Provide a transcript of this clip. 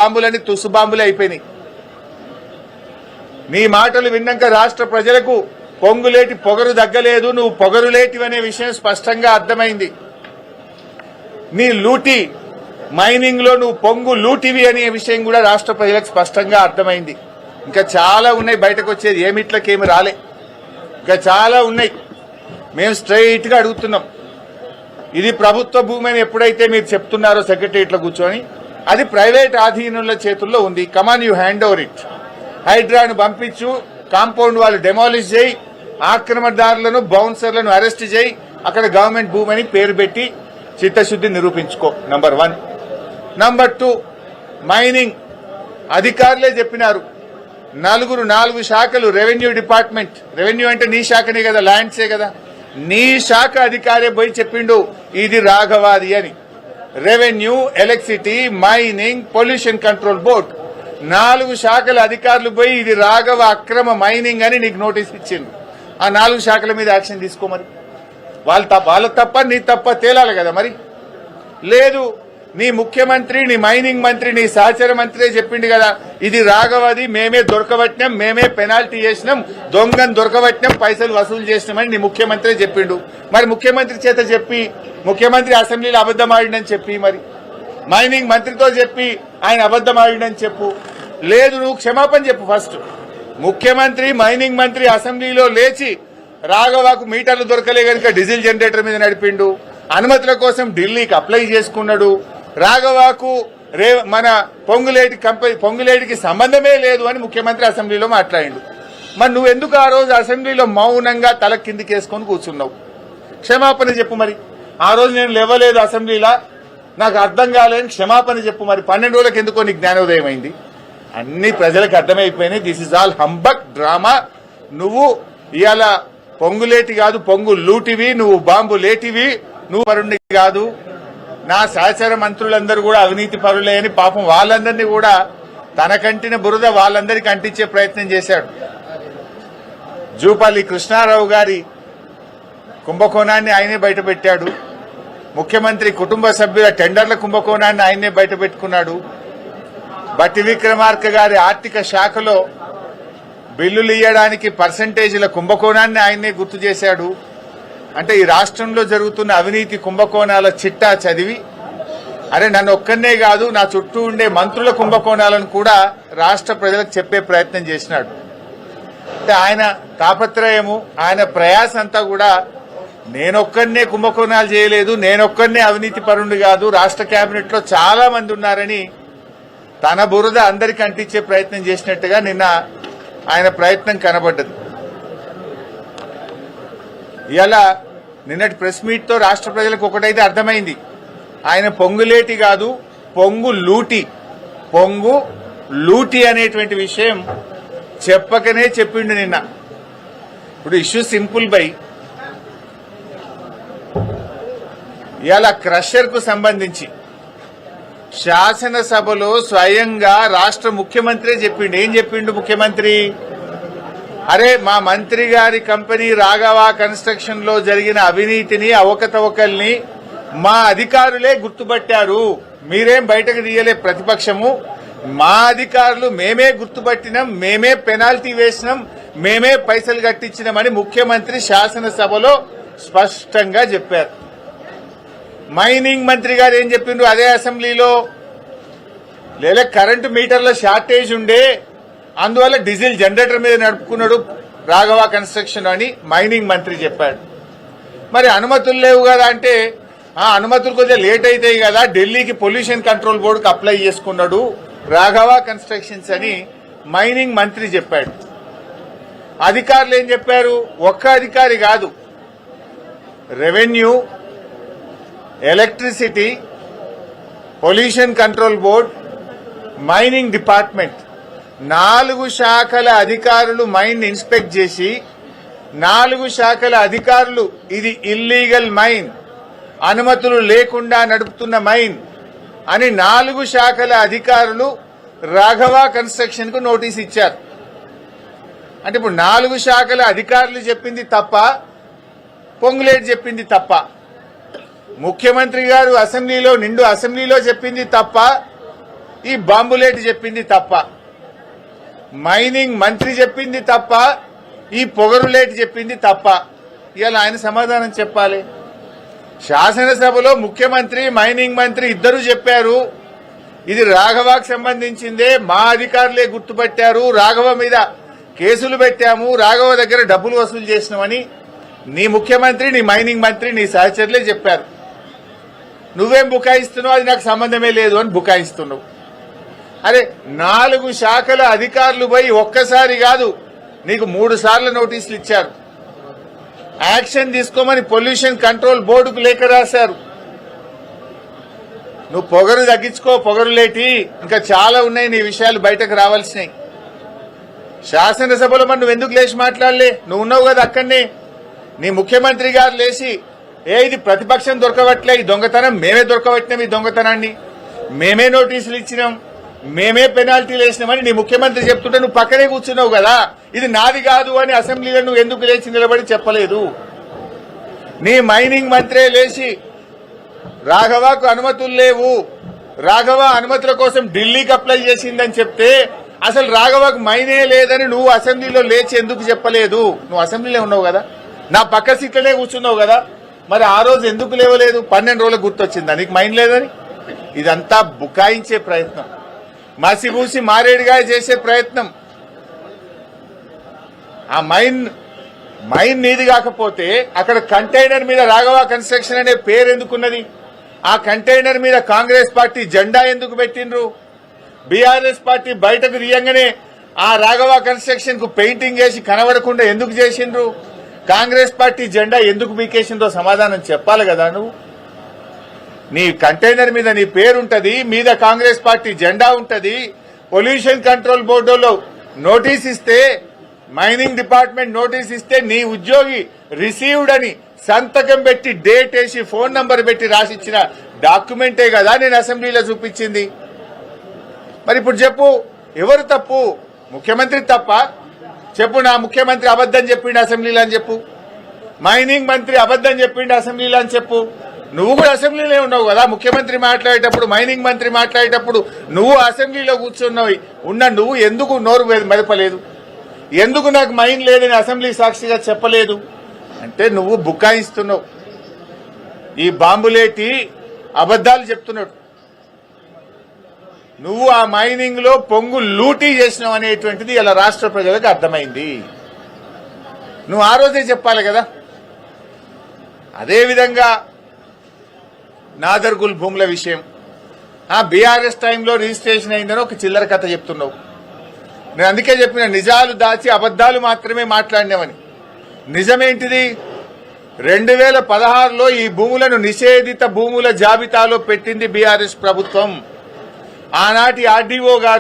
బాంబులని తుసు బాంబులే అయిపోయినాయి. నీ మాటలు విన్నాక రాష్ట్ర ప్రజలకు పొంగులేటి పొగరు దగ్గలేదు, నువ్వు పొగరులేటివనే విషయం స్పష్టంగా అర్థమైంది. నీ లూటి మైనింగ్ లో నువ్వు పొంగు లూటివి అనే విషయం కూడా రాష్ట్ర ప్రజలకు స్పష్టంగా అర్థమైంది. ఇంకా చాలా ఉన్నాయి బయటకు వచ్చేది, ఏమిట్లకేమి రాలే, ఇంకా చాలా ఉన్నాయి. మేము స్ట్రైట్ గా అడుగుతున్నాం, ఇది ప్రభుత్వ భూమి అని ఎప్పుడైతే మీరు చెప్తున్నారో సెక్రటరియట్లో కూర్చొని, అది ప్రైవేట్ ఆధీనుల చేతుల్లో ఉంది. Come on you hand over it. హైడ్రాను పంపించు, కాంపౌండ్ వాళ్ళు డెమాలిష్ చేయి, ఆక్రమణదారులను బౌన్సర్లను అరెస్ట్ చేయి, అక్కడ గవర్నమెంట్ భూమి అని పేరు పెట్టి చిత్తశుద్ధి నిరూపించుకో. నంబర్ 1. నంబర్ 2, మైనింగ్ అధికారులే చెప్పినారు, 4 శాఖలు, రెవెన్యూ డిపార్ట్మెంట్, రెవెన్యూ అంటే నీ శాఖనే కదా, ల్యాండ్సే కదా, నీ శాఖ అధికారే పోయి చెప్పిండు ఇది రాఘవాది అని. Revenue, electricity, mining, pollution control board 4 శాఖల అధికారులు పోయి ఇది రాఘవ అక్రమ మైనింగ్ అని నీకు నోటీస్ ఇచ్చిండు. ఆ 4 శాఖల మీద యాక్షన్ తీసుకో. మరి వాళ్ళ తప్ప నీ తప్ప తేలాలి కదా. మరి లేదు, నీ ముఖ్యమంత్రి, నీ మైనింగ్ మంత్రి, నీ సహచర మంత్రి చెప్పిండు కదా ఇది రాఘవది, మేమే దొరకబట్టినాం, మేమే పెనాల్టీ చేసినాం, దొంగను దొరకబట్టినాం, పైసలు వసూలు చేసినామని నీ ముఖ్యమంత్రి చెప్పిండు. మరి ముఖ్యమంత్రి చేత చెప్పి, ముఖ్యమంత్రి అసెంబ్లీలో అబద్దం ఆడిండని చెప్పి, మరి మైనింగ్ మంత్రితో చెప్పి ఆయన అబద్దం ఆడిండని చెప్పు. లేదు, నువ్వు క్షమాపణ చెప్పు ఫస్ట్. ముఖ్యమంత్రి, మైనింగ్ మంత్రి అసెంబ్లీలో లేచి రాఘవకు మీటర్లు దొరకలే కనుక డీజిల్ జనరేటర్ మీద నడిపిండు, అనుమతుల కోసం ఢిల్లీకి అప్లై చేసుకున్నాడు, రాఘవకు మన పొంగులేటికి సంబంధమే లేదు అని ముఖ్యమంత్రి అసెంబ్లీలో మాట్లాడిండు. మరి నువ్వెందుకు ఆ రోజు అసెంబ్లీలో మౌనంగా తల కిందికేసుకొని కూర్చున్నావు? క్షమాపణ చెప్పు. మరి ఆ రోజు నేను లేవలేదు అసెంబ్లీలో, నాకు అర్థం కాలేని క్షమాపణ చెప్పు. మరి 12 రోజులకు ఎందుకో నీకు జ్ఞానోదయం అయింది? అన్ని ప్రజలకు అర్థమైపోయినాయి, this is all humbug drama. నువ్వు ఇవాళ పొంగులేటి కాదు, పొంగు లూటివి, నువ్వు బాంబు లేటివి, నువ్వు పరుణ్ణి కాదు. నా సహచర మంత్రులందరూ కూడా అవినీతి పరులే అని పాపం వాళ్ళందరినీ కూడా తన కంటిన బురద వాళ్ళందరికీ అంటించే ప్రయత్నం చేశాడు. జూపల్లి కృష్ణారావు గారి కుంభకోణాన్ని ఆయనే బయటపెట్టాడు. ముఖ్యమంత్రి కుటుంబ సభ్యుల టెండర్ల కుంభకోణాన్ని ఆయనే బయటపెట్టుకున్నాడు. బట్టి విక్రమార్క గారి ఆర్థిక శాఖలో బిల్లులు ఇయ్యడానికి పర్సంటేజీల కుంభకోణాన్ని ఆయనే గుర్తు చేశాడు. అంటే ఈ రాష్ట్రంలో జరుగుతున్న అవినీతి కుంభకోణాల చిట్టా చదివి, అరే నన్ను ఒక్కనే కాదు నా చుట్టూ ఉండే మంత్రుల కుంభకోణాలను కూడా రాష్ట్ర ప్రజలకు చెప్పే ప్రయత్నం చేసినాడు. అంటే ఆయన తాపత్రయము, ఆయన ప్రయాస అంతా కూడా నేనొక్కనే కుంభకోణాలు చేయలేదు, నేనొక్కనే అవినీతి పరుణ్ణి కాదు, రాష్ట్ర కేబినెట్ లో చాలా మంది ఉన్నారని తన బురద అందరికీ అంటించే ప్రయత్నం చేసినట్టుగా నిన్న ఆయన ప్రయత్నం కనబడ్డది. ఇలా నిన్నటి ప్రెస్ మీట్ తో రాష్ట్ర ప్రజలకు ఒకటైతే అర్థమైంది, ఆయన పొంగులేటి కాదు పొంగు లూటి, పొంగు లూటి అనేటువంటి విషయం చెప్పకనే చెప్పిండు నిన్న. ఇప్పుడు ఇష్యూ సింపుల్ బై, ఇలా క్రషర్ కు సంబంధించి శాసనసభలో స్వయంగా రాష్ట్ర ముఖ్యమంత్రి చెప్పిండు. ఏం చెప్పిండు ముఖ్యమంత్రి? అరే మా మంత్రి గారి కంపెనీ రాఘవ కన్స్ట్రక్షన్ లో జరిగిన అవినీతిని, అవకతవకల్ని మా అధికారులే గుర్తుపట్టారు, మీరేం బయటకు తీయలే ప్రతిపక్షము, మా అధికారులు మేమే గుర్తుపట్టినాం, మేమే పెనాల్టీ వేసినాం, మేమే పైసలు కట్టించినామని ముఖ్యమంత్రి శాసనసభలో స్పష్టంగా చెప్పారు. మైనింగ్ మంత్రి గారు ఏం చెప్పిండ్రు అదే అసెంబ్లీలో? లేదా కరెంటు మీటర్ల షార్టేజ్ ఉండే, అందువల్ల డీజిల్ జనరేటర్ మీద నడుపుకున్నాడు రాఘవ కన్స్ట్రక్షన్ అని మైనింగ్ మంత్రి చెప్పాడు. మరి అనుమతులు లేవు కదా అంటే, ఆ అనుమతులు కొద్దిగా లేట్ అవుతాయి కదా, ఢిల్లీకి పొల్యూషన్ కంట్రోల్ బోర్డుకి అప్లై చేసుకున్నాడు రాఘవ కన్స్ట్రక్షన్స్ అని మైనింగ్ మంత్రి చెప్పాడు. అధికారులు ఏం చెప్పారు? ఒక్క అధికారి కాదు, revenue, electricity, pollution control board, mining department 4 శాఖల అధికారులు మైన్ ఇన్స్పెక్ట్ చేసి, 4 శాఖల అధికారులు ఇది ఇల్లీగల్ మైన్, అనుమతులు లేకుండా నడుపుతున్న మైన్ అని 4 శాఖల అధికారులు రాఘవ కన్స్ట్రక్షన్ కు నోటీస్ ఇచ్చారు. అంటే ఇప్పుడు 4 శాఖల అధికారులు చెప్పింది తప్ప, పొంగులేటి చెప్పింది తప్ప, ముఖ్యమంత్రి గారు అసెంబ్లీలో చెప్పింది తప్ప, ఈ బాంబులేటి చెప్పింది తప్ప, మైనింగ్ మంత్రి చెప్పింది తప్ప, ఈ పొగరులేటి చెప్పింది తప్ప. ఇవాళ ఆయన సమాధానం చెప్పాలి. శాసనసభలో ముఖ్యమంత్రి మైనింగ్ మంత్రి ఇద్దరు చెప్పారు, ఇది రాఘవకు సంబంధించిందే, మా అధికారులే గుర్తుపట్టారు, రాఘవ మీద కేసులు పెట్టాము, రాఘవ దగ్గర డబ్బులు వసూలు చేసినామని నీ ముఖ్యమంత్రి, నీ మైనింగ్ మంత్రి, నీ సహచరులే చెప్పారు. నువ్వేం బుకాయిస్తున్నావు, అది నాకు సంబంధమే లేదు అని బుకాయిస్తున్నావు. అరే 4 శాఖల అధికారులు పోయి ఒక్కసారి కాదు నీకు 3 సార్లు నోటీసులు ఇచ్చారు. యాక్షన్ తీసుకోమని పొల్యూషన్ కంట్రోల్ బోర్డుకు లేఖ రాశారు. నువ్వు పొగరు తగ్గించుకో, పొగరు లేటి, ఇంకా చాలా ఉన్నాయి నీ విషయాలు బయటకు రావాల్సినాయి. శాసనసభలో మరి నువ్వు ఎందుకు లేచి మాట్లాడలే? నువ్వు ఉన్నావు కదా అక్కడనే. నీ ముఖ్యమంత్రి గారు లేచి ఇది ప్రతిపక్షం దొరకవట్లే, ఈ దొంగతనం మేమే దొరకబట్టినాం, ఈ దొంగతనాన్ని మేమే నోటీసులు ఇచ్చినాం, మేమే పెనాల్టీలు వేసినామని నీ ముఖ్యమంత్రి చెప్తుంటే నువ్వు పక్కనే కూర్చున్నావు కదా. ఇది నాది కాదు అని అసెంబ్లీలో నువ్వు ఎందుకు లేచి నిలబడి చెప్పలేదు? నీ మైనింగ్ మంత్రే లేచి రాఘవకు అనుమతులు లేవు, రాఘవ అనుమతుల కోసం ఢిల్లీకి అప్లై చేసిందని చెప్తే అసలు రాఘవకు మైనే లేదని నువ్వు అసెంబ్లీలో లేచి ఎందుకు చెప్పలేదు? నువ్వు అసెంబ్లీలో ఉన్నావు కదా, నా పక్క సీట్లనే కూర్చున్నావు కదా, మరి ఆ రోజు ఎందుకు లేవలేదు? 12 రోజులకు గుర్తొచ్చిందా నీకు మైన్ లేదని? ఇదంతా బుకాయించే ప్రయత్నం, మసిబూసి మారేడుగా చేసే ప్రయత్నం. ఆ మైన్ నీది కాకపోతే అక్కడ కంటైనర్ మీద రాఘవ కన్స్ట్రక్షన్ అనే పేరు ఎందుకున్నది? ఆ కంటైనర్ మీద కాంగ్రెస్ పార్టీ జెండా ఎందుకు పెట్టిండ్రు? బీఆర్ఎస్ పార్టీ బయటకు తీయంగానే ఆ రాఘవ కన్స్ట్రక్షన్ కు పెయింటింగ్ వేసి కనబడకుండా ఎందుకు చేసిండ్రు? కాంగ్రెస్ పార్టీ జెండా ఎందుకు బీకేసిందో సమాధానం చెప్పాలి కదా. నువ్వు నీ కంటైనర్ మీద నీ పేరుంటది, మీద కాంగ్రెస్ పార్టీ జెండా ఉంటది. పొల్యూషన్ కంట్రోల్ బోర్డులో నోటీస్ ఇస్తే, మైనింగ్ డిపార్ట్మెంట్ నోటీస్ ఇస్తే నీ ఉద్యోగి రిసీవ్డ్ అని సంతకం పెట్టి డేట్ వేసి ఫోన్ నంబర్ పెట్టి రాసిచ్చిన డాక్యుమెంటే కదా నేను అసెంబ్లీలో చూపించింది. మరి ఇప్పుడు చెప్పు, ఎవరు తప్పు? ముఖ్యమంత్రి తప్ప? చెప్పు, నా ముఖ్యమంత్రి అబద్దం చెప్పిండు అసెంబ్లీలో అని చెప్పు, మైనింగ్ మంత్రి అబద్దం చెప్పిండు అసెంబ్లీలో అని చెప్పు. నువ్వు కూడా అసెంబ్లీలో ఉన్నావు కదా, ముఖ్యమంత్రి మాట్లాడేటప్పుడు, మైనింగ్ మంత్రి మాట్లాడేటప్పుడు నువ్వు అసెంబ్లీలో కూర్చున్నావు. నువ్వు ఎందుకు నోరు మెదపలేదు? ఎందుకు నాకు మైన్ లేదని అసెంబ్లీ సాక్షిగా చెప్పలేదు? అంటే నువ్వు బుకాయిస్తున్నావు. ఈ బాంబులేటి అబద్దాలు చెప్తున్నాడు. నువ్వు ఆ మైనింగ్ లో పొంగు లూటీ చేసినావు అనేటువంటిది ఇలా రాష్ట్ర ప్రజలకు అర్థమైంది. నువ్వు ఆ రోజే చెప్పాలి కదా. అదేవిధంగా నాదర్గుల్ భూముల విషయం, బీఆర్ఎస్ టైంలో రిజిస్ట్రేషన్ అయిందని ఒక చిల్లర కథ చెప్తున్నావు. నేను అందుకే చెప్పిన, నిజాలు దాచి అబద్దాలు మాత్రమే మాట్లాడినామని. నిజమేంటిది? 2016లో ఈ భూములను నిషేధిత భూముల జాబితాలో పెట్టింది బీఆర్ఎస్ ప్రభుత్వం. ఆనాటి ఆర్డీఓ గారు